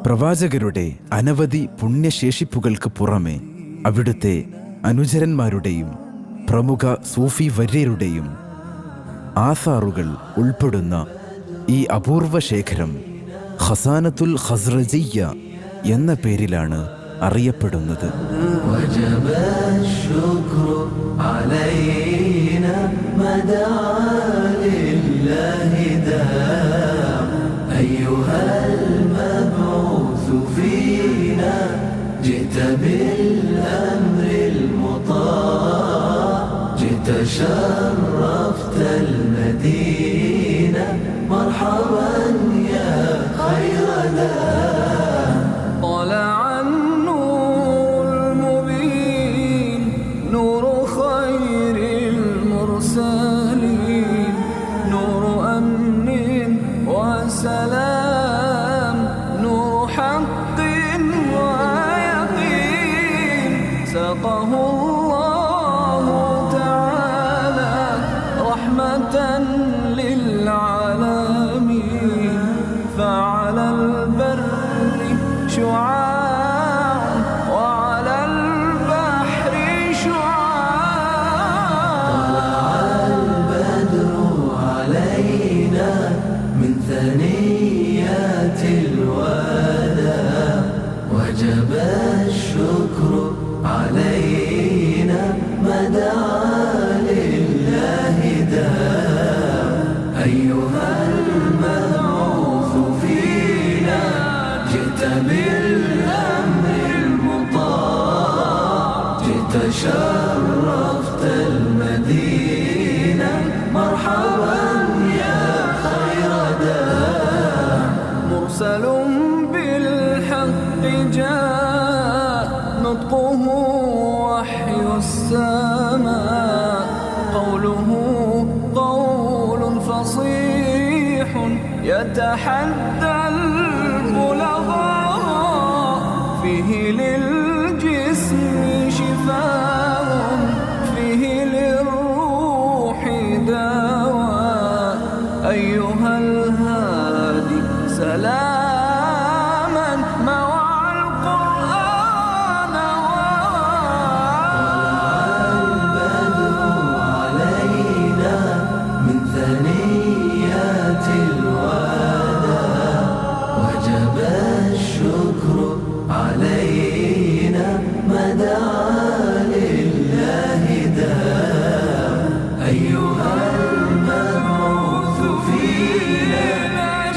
പ്രവാചകരുടെ അനവധി പുണ്യശേഷിപ്പുകൾക്ക് പുറമെ അവിടുത്തെ അനുചരന്മാരുടെയും പ്രമുഖ സൂഫി വര്യരുടെയും ആസാറുകൾ ഉൾപ്പെടുന്ന ഈ അപൂർവ ശേഖരം ഖസാനത്തുൽ ഖസ്റജിയ്യ എന്ന പേരിലാണ് അറിയപ്പെടുന്നത്. شرفت المدينة مرحبا يا خير دار. طلع النور المبين نور خير المرسلين نور أمن وسلام نور حق ويقين سقه للعالمين فعلى البر شعاع وعلى البحر شعاع. طلع البدر علينا من ثنيات الوداع وجب الشكر علينا مدعا لله داء أيها المبعوث فينا جئت شرفت المدينة مرحبا يا خير داع مرسل بالحق جاء نطقه وحي السماء قوله قول فصيح يتحدى البلغاء فيه للجسم شفاء فيه للروح دواء أيها الهادي سلاما مع القرآن البدر علينا من ثنيات الوداع وجب الشكر علينا ما دعا لله داع أيها المبعوث فينا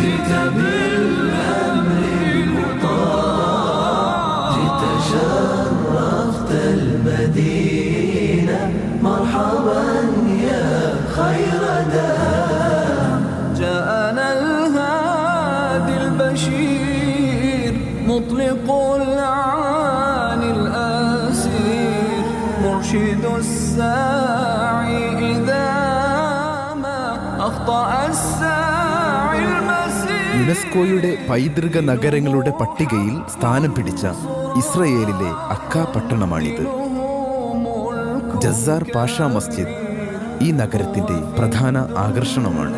جئت بالأمر المطاع جئت شرفت المدينة مرحبا يا خير داع جاءنا الهادي البشير مطلق العاني الأسير مرشد الساعي إذا ما أخطأ الساعي المسير യുനെസ്കോയുടെ പൈതൃക നഗരങ്ങളുടെ പട്ടികയിൽ സ്ഥാനം പിടിച്ച ഇസ്രയേലിലെ അക്ക പട്ടണമാണിത്. ജസാർ പാഷ മസ്ജിദ് ഈ നഗരത്തിന്റെ പ്രധാന ആകർഷണമാണ്.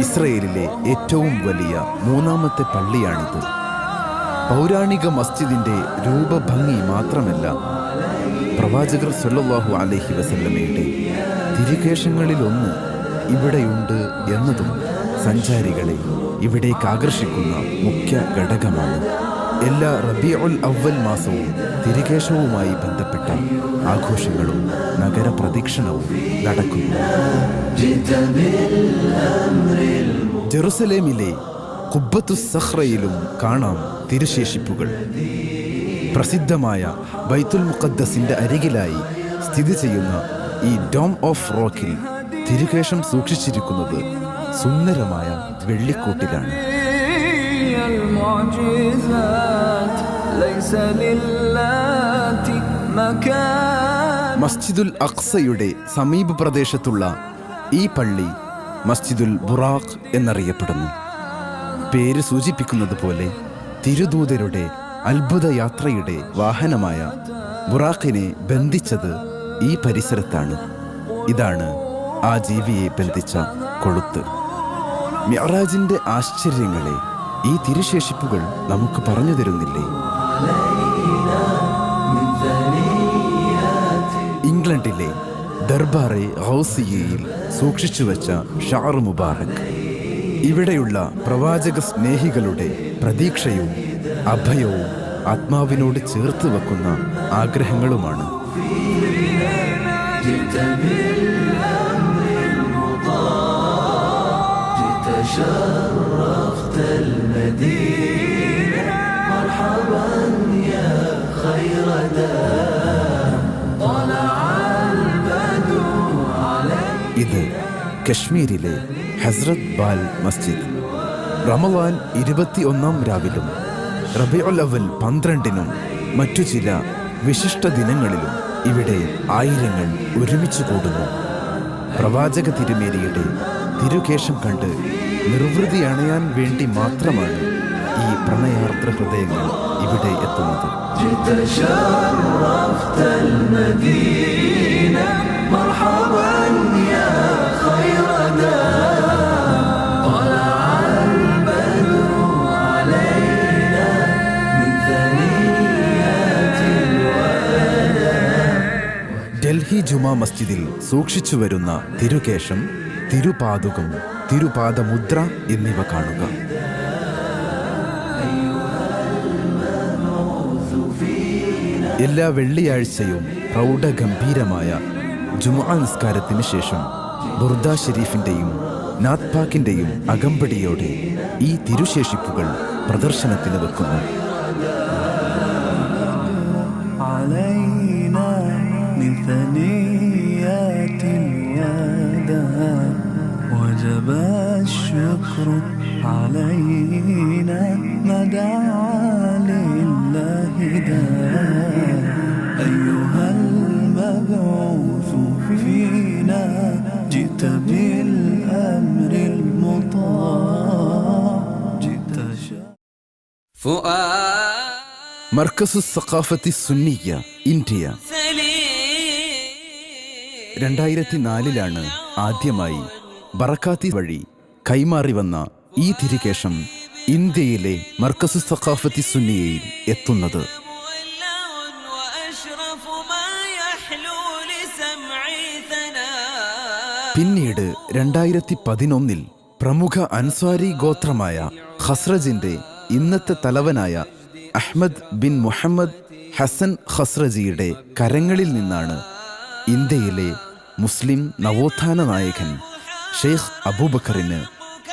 ഇസ്രയേലിലെ ഏറ്റവും വലിയ മൂന്നാമത്തെ പള്ളിയാണിത്. പൗരാണിക മസ്ജിദിന്റെ രൂപഭംഗി മാത്രമല്ല, പ്രവാചകർ സല്ലല്ലാഹു അലൈഹി വസല്ലമയുടെ തിരുകേശങ്ങളിലൊന്ന് ഇവിടെയുണ്ട് എന്നതും സഞ്ചാരികളെ ഇവിടേക്ക് ആകർഷിക്കുന്ന മുഖ്യ ഘടകമാണ്. എല്ലാ റബീഉൽ അവ്വൽ മാസവും തിരുകേശവുമായി ബന്ധപ്പെട്ട ആഘോഷങ്ങളും നഗരപ്രദക്ഷിണവും നടക്കുന്നു. ജെറുസലേമിലെ ഖുബ്ബത്തുസ് സഖ്റയിലും കാണാം തിരുശേഷിപ്പുകൾ. പ്രസിദ്ധമായ ബൈത്തുൽ മുഖദ്ദസിന്റെ അരികിലായി സ്ഥിതി ചെയ്യുന്ന ഈ ഡോം ഓഫ് റോക്കിൽ തിരുകേശം സൂക്ഷിച്ചിരിക്കുന്നത് സുന്ദരമായ വെള്ളിക്കൂട്ടിലാണ്. മസ്ജിദുൽ അഖ്സയുടെ സമീപ പ്രദേശത്തുള്ള ഈ പള്ളി മസ്ജിദുൽ ബുറാഖ് എന്നറിയപ്പെടുന്നു. പേര് സൂചിപ്പിക്കുന്നത് പോലെ തിരുദൂതരുടെ അത്ഭുത യാത്രയുടെ വാഹനമായ ബുറാഖിനെ ബന്ധിച്ചത് ഈ പരിസരത്താണ്. ഇതാണ് ആ ജീവിയെ ബന്ധിച്ച കൊളുത്ത്. മിഅ്റാജിന്റെ ആശ്ചര്യങ്ങളെ ഈ തിരുശേഷിപ്പുകൾ നമുക്ക് പറഞ്ഞു തരുന്നില്ലേ? ഇംഗ്ലണ്ടിലെ ദർബാറെ ഗൗസിയയിൽ സൂക്ഷിച്ചുവെച്ച ഷഅർ മുബാറക് ഇവിടെയുള്ള പ്രവാചക സ്നേഹികളുടെ പ്രതീക്ഷയും അഭയവും ആത്മാവിനോട് ചേർത്ത് വെക്കുന്ന ആഗ്രഹങ്ങളുമാണ്. ഇത് കശ്മീരിലെ ഹസ്രത്ത് ബാൽ മസ്ജിദ്. റമളാൻ 21 രാവിലും റബീഉൽ അവ്വൽ 12 മറ്റു ചില വിശിഷ്ട ദിനങ്ങളിലും ഇവിടെ ആയിരങ്ങൾ ഒരുമിച്ച് കൂടുന്നു. പ്രവാചക തിരുമേനിയുടെ തിരുകേശം കണ്ട് നിർവൃതി അണയാൻ വേണ്ടി മാത്രമാണ് ഈ പ്രണയാർദ്ര ഹൃദയങ്ങൾ ഇവിടെ എത്തുന്നത്. ഡൽഹി ജുമാ മസ്ജിദിൽ സൂക്ഷിച്ചു വരുന്ന തിരുകേശം, തിരുപാദുകം, തിരുപാദമുദ്ര എന്നിവ കാണുക. എല്ലാ വെള്ളിയാഴ്ചയും പ്രൗഢഗംഭീരമായ ജുമുഅ നിസ്കാരത്തിന് ശേഷം ബുർദ ഷരീഫിന്റെയും നാത്പാക്കിന്റെയും അകമ്പടിയോടെ ഈ തിരുശേഷിപ്പുകൾ പ്രദർശനത്തിന് വെക്കുന്നു. وجب الشكر علينا ما دعا لله داع أيها المبعوث فينا جئت بالأمر المطاع جئت മർക്കസു സഖാഫത്തി സുന്നിയ ഇന്ത്യ 2004 ആദ്യമായി ബറക്കാത്തി വഴി കൈമാറി വന്ന ഈ തിരികേശം ഇന്ത്യയിലെ മർക്കസു സഖാഫത്തി സുന്നിയയിൽ എത്തുന്നത്. പിന്നീട് 2011 പ്രമുഖ അൻസ്വാരി ഗോത്രമായ ഖസ്റജിന്റെ ഇന്നത്തെ തലവനായ അഹ്മദ് ബിൻ മുഹമ്മദ് ഹസൻ ഖസ്റജിയുടെ കരങ്ങളിൽ നിന്നാണ് ഇന്ത്യയിലെ മുസ്ലിം നവോത്ഥാന നായകൻ ഷെയ്ഖ് അബൂബക്കറിന്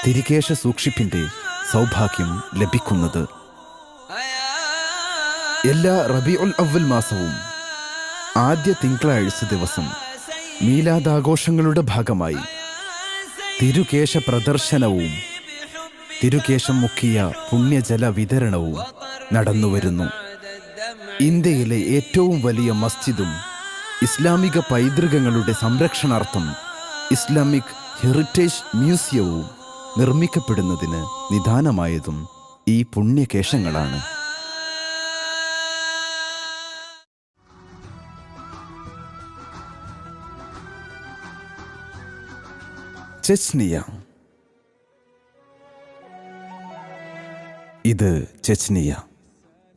തിരികേശ സൂക്ഷിപ്പിന്റെ സൗഭാഗ്യം ലഭിക്കുന്നത്. എല്ലാ റബീഉൽ അവ്വൽ മാസവും ആദ്യ തിങ്കളാഴ്ച ദിവസം മീലാദാഘോഷങ്ങളുടെ ഭാഗമായി തിരുകേശ പ്രദർശനവും തിരുകേശം മുക്കിയ പുണ്യജല വിതരണവും നടന്നുവരുന്നു. ഇന്ത്യയിലെ ഏറ്റവും വലിയ മസ്ജിദും ഇസ്ലാമിക പൈതൃകങ്ങളുടെ സംരക്ഷണാർത്ഥം ഇസ്ലാമിക് ഹെറിറ്റേജ് മ്യൂസിയവും നിർമ്മിക്കപ്പെടുന്നതിന് നിദാനമായതും ഈ പുണ്യകേശങ്ങളാണ്. ചെച്നിയ. ഇത് ചെച്നിയ,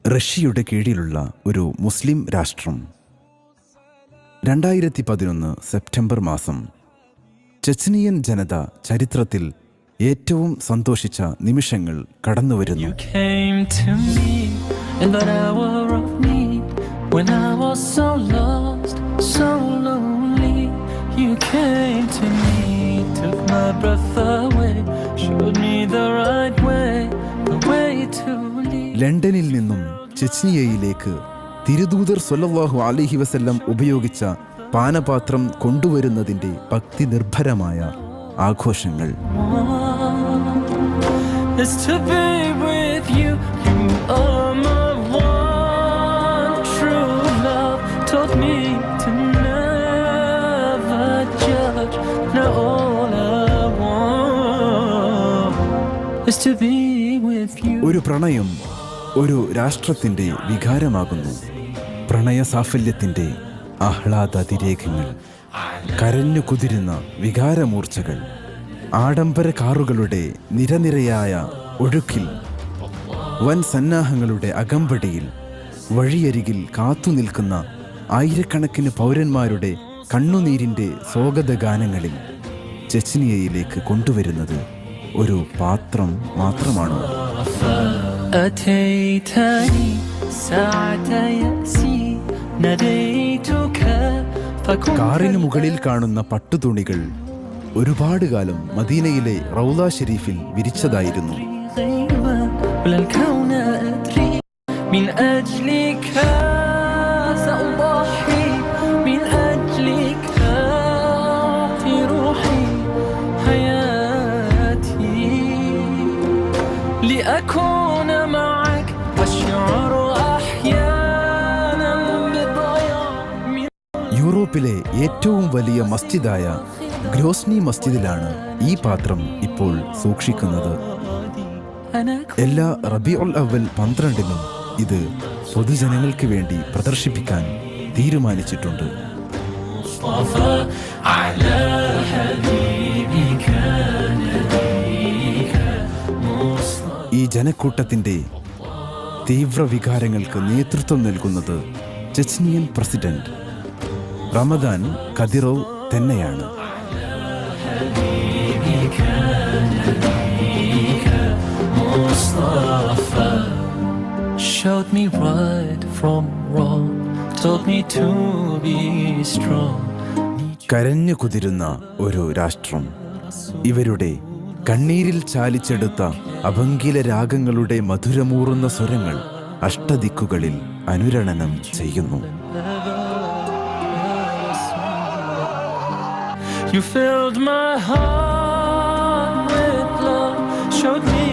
റഷ്യയുടെ കീഴിലുള്ള ഒരു മുസ്ലിം രാഷ്ട്രം. 2011 സെപ്റ്റംബർ മാസം ചെച്നിയൻ ജനത ചരിത്രത്തിൽ ഏറ്റവും സന്തോഷിച്ച നിമിഷങ്ങൾ കടന്നുവരുന്നു. ലണ്ടനിൽ നിന്നും ചെച്നിയയിലേക്ക് തിരുദൂതർ സ്വല്ലല്ലാഹു അലൈഹി വസല്ലം ഉപയോഗിച്ച പാനപാത്രം കൊണ്ടുവരുന്നതിൻ്റെ ഭക്തി നിർഭരമായ ആഘോഷങ്ങൾ. ഒരു പ്രണയം ഒരു രാഷ്ട്രത്തിൻ്റെ വികാരമാകുന്നു. പ്രണയ സാഫല്യത്തിൻ്റെ ആഹ്ലാദാതിരേഖങ്ങൾ, കരഞ്ഞു കുതിരുന്ന വികാരമൂർച്ചകൾ, ആഡംബര കാറുകളുടെ നിരനിരയായ ഒഴുക്കിൽ, വൻ സന്നാഹങ്ങളുടെ അകമ്പടിയിൽ, വഴിയരികിൽ കാത്തുനിൽക്കുന്ന ആയിരക്കണക്കിന് പൗരന്മാരുടെ കണ്ണുനീരിൻ്റെ സ്വാഗതഗാനങ്ങളിൽ ചെച്നിയയിലേക്ക് കൊണ്ടുവരുന്നത് ഒരു പാത്രം മാത്രമാണോ? കാറിന് മുകളിൽ കാണുന്ന പട്ടുതുണികൾ ഒരുപാട് കാലം മദീനയിലെ റൗള ഷരീഫിൽ വിരിച്ചതായിരുന്നു. യൂറോപ്പിലെ ഏറ്റവും വലിയ മസ്ജിദായ ഗ്രോസ്നി മസ്ജിദിലാണ് ഈ പാത്രം ഇപ്പോൾ സൂക്ഷിക്കുന്നത്. എല്ലാ റബീഉൽ അവ്വൽ 12-നും ഇത് പൊതുജനങ്ങൾക്ക് വേണ്ടി പ്രദർശിപ്പിക്കാൻ തീരുമാനിച്ചിട്ടുണ്ട്. ഈ ജനക്കൂട്ടത്തിൻ്റെ തീവ്ര വികാരങ്ങൾക്ക് നേതൃത്വം നൽകുന്നത് ചെച്നിയൻ പ്രസിഡന്റ് റമദാൻ കദിറോവ് തന്നെയാണ്. കരഞ്ഞു കുതിരുന്ന ഒരു രാഷ്ട്രം. ഇവരുടെ കണ്ണീരിൽ ചാലിച്ചെടുത്ത അഭംഗില രാഗങ്ങളുടെ മധുരമൂറുന്ന സ്വരങ്ങൾ അഷ്ടദിക്കുകളിൽ അനുരണനം ചെയ്യുന്നു. You filled my heart showed me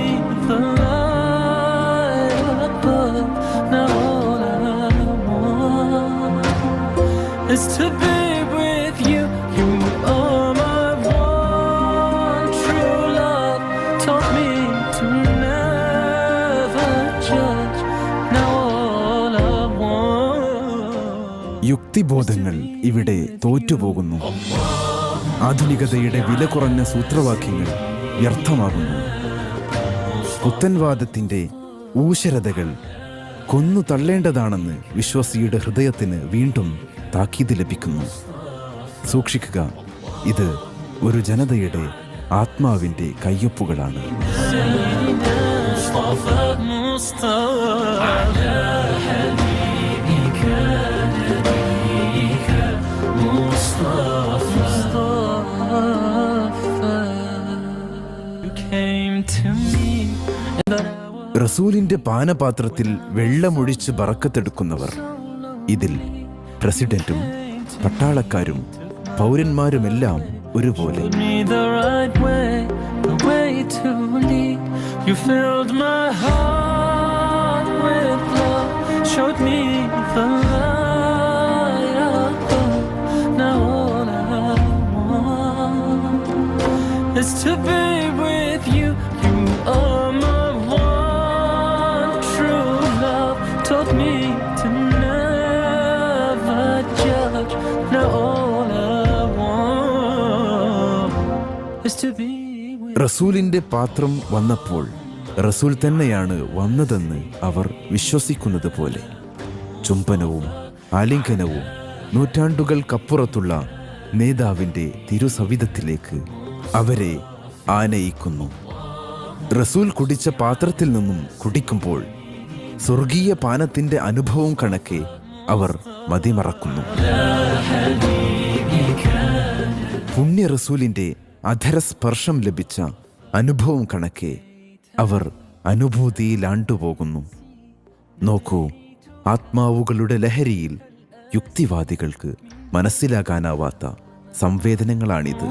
the light above. Now all I want is to be with you. You are my one true love. Taught me to never judge. Now all I want. യുക്തിബോധങ്ങൾ ഇവിടെ തോറ്റുപോകുന്നു. ആധുനികതയുടെ വില കുറഞ്ഞ സൂത്രവാക്യങ്ങൾ വ്യർത്ഥമാകുന്നു. പുത്തൻവാദത്തിൻ്റെ ഊശരതകൾ കൊന്നു തള്ളേണ്ടതാണെന്ന് വിശ്വാസിയുടെ ഹൃദയത്തിന് വീണ്ടും താക്കീത് ലഭിക്കുന്നു. സൂക്ഷിക്കുക, ഇത് ഒരു ജനതയുടെ ആത്മാവിൻ്റെ കയ്യൊപ്പുകളാണ്. റസൂലിന്റെ പാനപാത്രത്തിൽ വെള്ളമൊഴിച്ച് ബറക്കത്തെടുക്കുന്നവർ, ഇതിൽ പ്രസിഡന്റും പട്ടാളക്കാരും പൗരന്മാരുമെല്ലാം ഒരുപോലെ. To be with you, you are my one true love. Taught me to never judge. Now all I want is to be with you. റസൂലിന്റെ പാത്രം വന്നപ്പോൾ റസൂൽ തന്നെയാണ് വന്നതെന്ന് അവർ വിശ്വസിക്കുന്നത് പോലെ ചുംബനവും ആലിംഗനവും നൂറ്റാണ്ടുകൾക്കപ്പുറത്തുള്ള നേതാവിൻ്റെ തിരുസവിധത്തിലേക്ക് അവരെ ആനയിക്കുന്നു. റസൂൽ കുടിച്ച പാത്രത്തിൽ നിന്നും കുടിക്കുമ്പോൾ സ്വർഗീയ പാനത്തിൻ്റെ അനുഭവം കണക്കെ അവർ മതിമറക്കുന്നു. പുണ്യ റസൂലിൻ്റെ അധരസ്പർശം ലഭിച്ച അനുഭവം കണക്കെ അവർ അനുഭൂതിയിലാണ്ടുപോകുന്നു. നോക്കൂ, ആത്മാവുകളുടെ ലഹരിയിൽ യുക്തിവാദികൾക്ക് മനസ്സിലാകാനാവാത്ത സംവേദനങ്ങളാണിത്.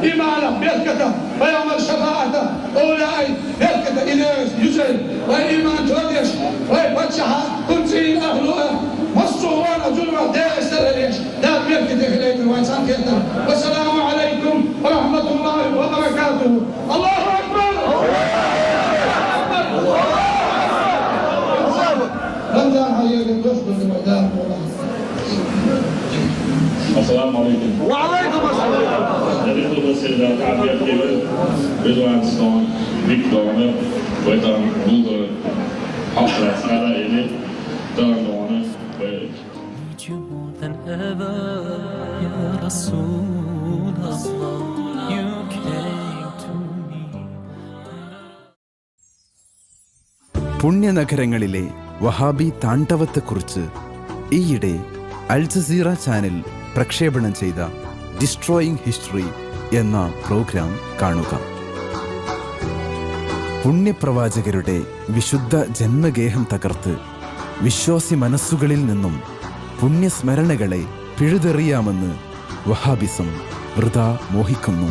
إيمانه بيركته ويعمل شفاعته أولئك بيركته إليش يجري وإيمان توديش ويفتشها كنتي أهلها والصوان ظلمة داعش سرليش لا بيركته إليك وإنسان كيتا. والسلام عليكم ورحمة الله وبركاته. الله أكبر. رمضان حياك الدخل المدام. السلام عليكم. وعليكم السلام. Rødvandsdagen, Vikdagene og etter den gode havrettsherre inni dagene Need you more than ever, Ya Rasulullah. You came to me. പുണ്യനഗരങ്ങളിലെ Wahhabi താണ്ഡവത്തെക്കുറിച്ച് ഈയിടെ അൽ ജസീറ ചാനൽ പ്രക്ഷേപണം ചെയ്ത ഡിസ്ട്രോയിങ് ഹിസ്റ്ററി എന്ന പ്രോഗ്രാം കാണുക. പുണ്യപ്രവാചകരുടെ വിശുദ്ധ ജന്മഗേഹം തകർത്ത് വിശ്വാസി മനസ്സുകളിൽ നിന്നും പുണ്യസ്മരണകളെ പിഴുതെറിയാമെന്ന് വഹാബിസം വൃഥാ മോഹിക്കുന്നു.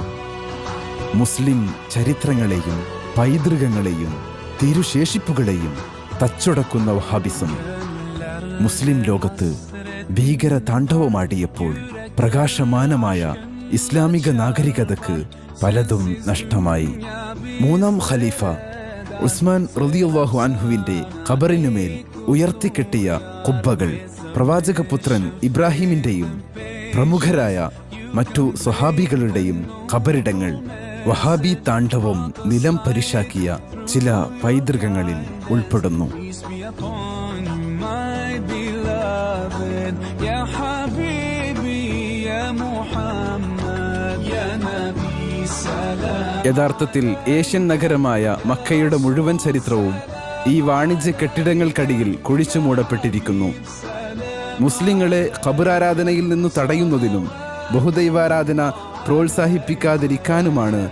മുസ്ലിം ചരിത്രങ്ങളെയും പൈതൃകങ്ങളെയും തിരുശേഷിപ്പുകളെയും തച്ചുടക്കുന്ന വഹാബിസം മുസ്ലിം ലോകത്ത് ഭീകര താണ്ഡവമാടിയപ്പോൾ പ്രകാശമാനമായ ഇസ്ലാമിക നാഗരികതയ്ക്ക് പലതും നഷ്ടമായി. മൂന്നാം ഖലീഫ ഉസ്മാൻ റളിയല്ലാഹു അൻഹുവിൻ്റെ ഖബറിനുമേൽ ഉയർത്തിക്കെട്ടിയ കുബ്ബകൾ, പ്രവാചകപുത്രൻ ഇബ്രാഹിമിൻ്റെയും പ്രമുഖരായ മറ്റു സ്വഹാബികളുടെയും ഖബറിടങ്ങൾ വഹാബി താണ്ഡവം നിലം പരിശാക്കിയ ചില പൈതൃകങ്ങളിൽ ഉൾപ്പെടുന്നു. يا حبيبي يا محمد يا نبي سلام യഥാർത്ഥത്തിൽ ഏഷ്യൻ നഗരമായ മക്കയുടെ മുഴുവൻ ചരിത്രവും ഈ വാണിജ്യ കെട്ടിടങ്ങൾക്കടിയിൽ കുഴിച്ചു മൂടപ്പെട്ടിരിക്കുന്നു. മുസ്ലിങ്ങളെ ഖബറാരാധനയിൽ നിന്ന് തടയുന്നതിനും ബഹുദൈവാരാധന പ്രോത്സാഹിപ്പിക്കാതിരിക്കാനുമാണ്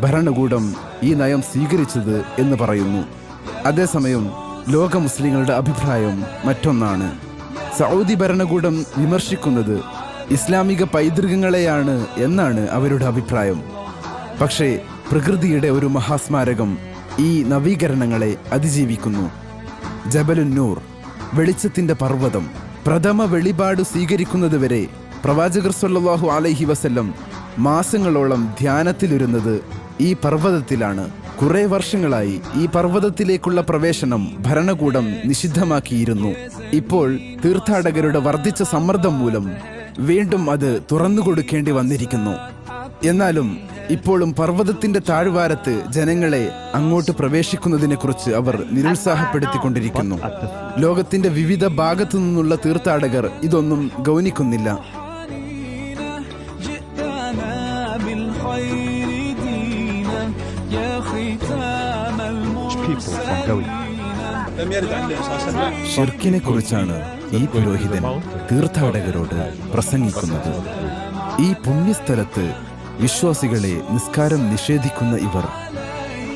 ഭരണകൂടം ഈ നയം സ്വീകരിച്ചത് എന്ന് പറയുന്നു. അതേസമയം ലോക മുസ്ലിങ്ങളുടെ അഭിപ്രായം മറ്റൊന്നാണ്. സൗദി ഭരണകൂടം വിമർശിക്കുന്നത് ഇസ്ലാമിക പൈതൃകങ്ങളെയാണ് എന്നാണ് അവരുടെ അഭിപ്രായം. പക്ഷേ പ്രകൃതിയുടെ ഒരു മഹാസ്മാരകം ഈ നവീകരണങ്ങളെ അതിജീവിക്കുന്നു. ജബലുന്നൂർ, വെളിച്ചത്തിന്റെ പർവ്വതം, പ്രഥമ വെളിപാട് സ്വീകരിക്കുന്നതുവരെ പ്രവാചകർ സ്വല്ലല്ലാഹു അലൈഹി വസല്ലം മാസങ്ങളോളം ധ്യാനത്തിലിരുന്നത് ഈ പർവ്വതത്തിലാണ്. കുറെ വർഷങ്ങളായി ഈ പർവ്വതത്തിലേക്കുള്ള പ്രവേശനം ഭരണകൂടം നിഷിദ്ധമാക്കിയിരുന്നു. ഇപ്പോൾ തീർത്ഥാടകരുടെ വർദ്ധിച്ച സമ്മർദ്ദം മൂലം വീണ്ടും അത് തുറന്നുകൊടുക്കേണ്ടി വന്നിരിക്കുന്നു. എന്നാലും ഇപ്പോഴും പർവ്വതത്തിന്റെ താഴ്വാരത്ത് ജനങ്ങളെ അങ്ങോട്ട് പ്രവേശിക്കുന്നതിനെക്കുറിച്ച് അവർ നിരുത്സാഹപ്പെടുത്തിക്കൊണ്ടിരിക്കുന്നു. ലോകത്തിന്റെ വിവിധ ഭാഗത്തു നിന്നുള്ള തീർത്ഥാടകർ ഇതൊന്നും ഗൗനിക്കുന്നില്ല. ഷിർക്കിനെ കുറിച്ചാണ് ഈ പുരോഹിതൻ തീർത്ഥാടകരോട് പ്രസംഗിക്കുന്നത്. ഈ പുണ്യസ്ഥലത്ത് വിശ്വാസികളെ നിസ്കാരം നിഷേധിക്കുന്ന ഇവർ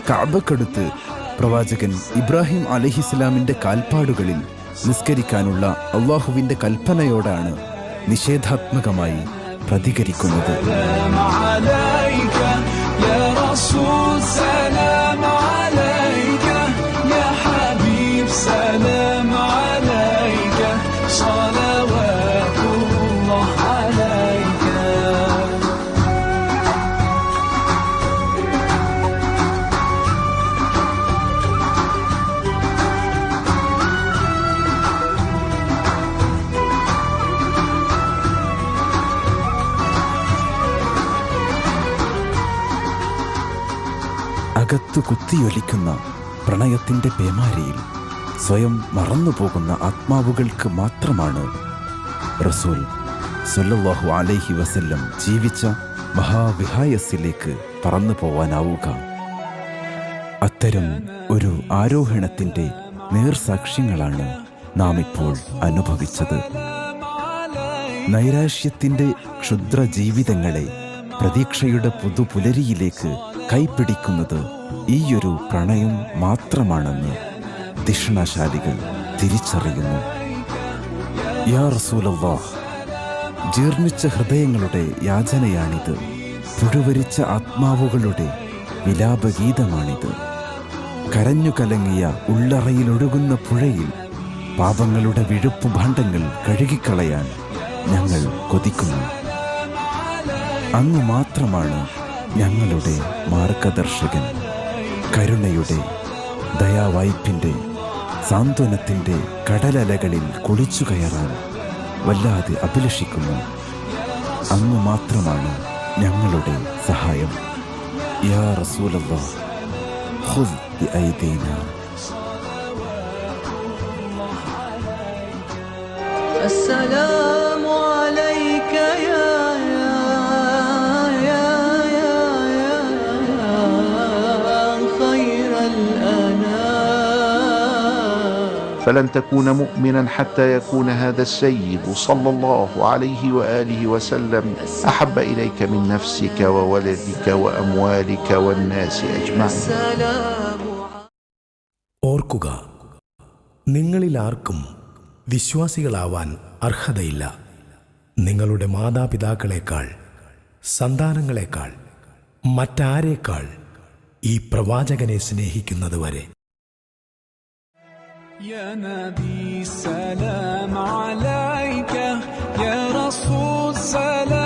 കഅബക്കടുത്ത് പ്രവാചകൻ ഇബ്രാഹിം അലൈഹിസ്സലാമിന്റെ കാൽപ്പാടുകളിൽ നിസ്കരിക്കാനുള്ള അള്ളാഹുവിന്റെ കൽപ്പനയോടാണ് നിഷേധാത്മകമായി പ്രതികരിക്കുന്നത്. അകത്തു കുത്തിയൊലിക്കുന്ന പ്രണയത്തിന്റെ പേമാരിയിൽ സ്വയം മറന്നുപോകുന്ന ആത്മാവുകൾക്ക് മാത്രമാണ് റസൂൽ സ്വല്ലല്ലാഹു അലൈഹി വസല്ലം ജീവിച്ച മഹാവിഹായസിലേക്ക് പറന്നു പോവാനാവുക. അത്തരം ഒരു ആരോഹണത്തിന്റെ നേർസാക്ഷ്യങ്ങളാണ് നാം ഇപ്പോൾ അനുഭവിച്ചത്. നൈരാശ്യത്തിന്റെ ക്ഷുദ്ര ജീവിതങ്ങളെ പ്രതീക്ഷയുടെ പുതുപുലരിയിലേക്ക് കൈപ്പിടിക്കുന്നത് ഈയൊരു പ്രണയം മാത്രമാണെന്ന് തിഷ്ണശാലികൾ തിരിച്ചറിയുന്നു. യാ റസൂലല്ലാഹ്, ജീർണിച്ച ഹൃദയങ്ങളുടെ യാചനയാണിത്. പുഴുവരിച്ച ആത്മാവുകളുടെ വിലാപഗീതമാണിത്. കരഞ്ഞു കലങ്ങിയ ഉള്ളറയിലൊഴുകുന്ന പുഴയിൽ പാപങ്ങളുടെ വിഴുപ്പു ഭാണ്ഡങ്ങൾ കഴുകിക്കളയാൻ ഞങ്ങൾ കൊതിക്കുന്നു. അങ്ങ് മാത്രമാണ് ഞങ്ങളുടെ മാർഗദർശകൻ. കരുണയുടെ, ദയാവായ്പിൻ്റെ, സാന്ത്വനത്തിൻ്റെ കടലലകളിൽ കുളിച്ചു കയറാൻ വല്ലാതെ അഭിലഷിക്കുന്നു. അങ്ങ് മാത്രമാണ് ഞങ്ങളുടെ സഹായം. യാ റസൂലല്ലാഹ്, ഖുദ് ബിഐദീനാ. السلام عليك يا خير الأنام. فلن تكون مؤمنا حتى يكون هذا السيد صلى الله عليه وآله وسلم أحب إليك من نفسك وولدك وأموالك والناس أجمعين. ഓർക്കുക, നിങ്ങളിൽ ആർക്കും വിശ്വാസികളാവാൻ അർഹതയില്ല. നിങ്ങളുടെ മാതാപിതാക്കളെക്കാൾ, സന്താനങ്ങളെക്കാൾ, മറ്റാരേക്കാൾ ഈ പ്രവാചകനെ സ്നേഹിക്കുന്നതുവരെ. يا نبي سلام عليك، يا رسول سلام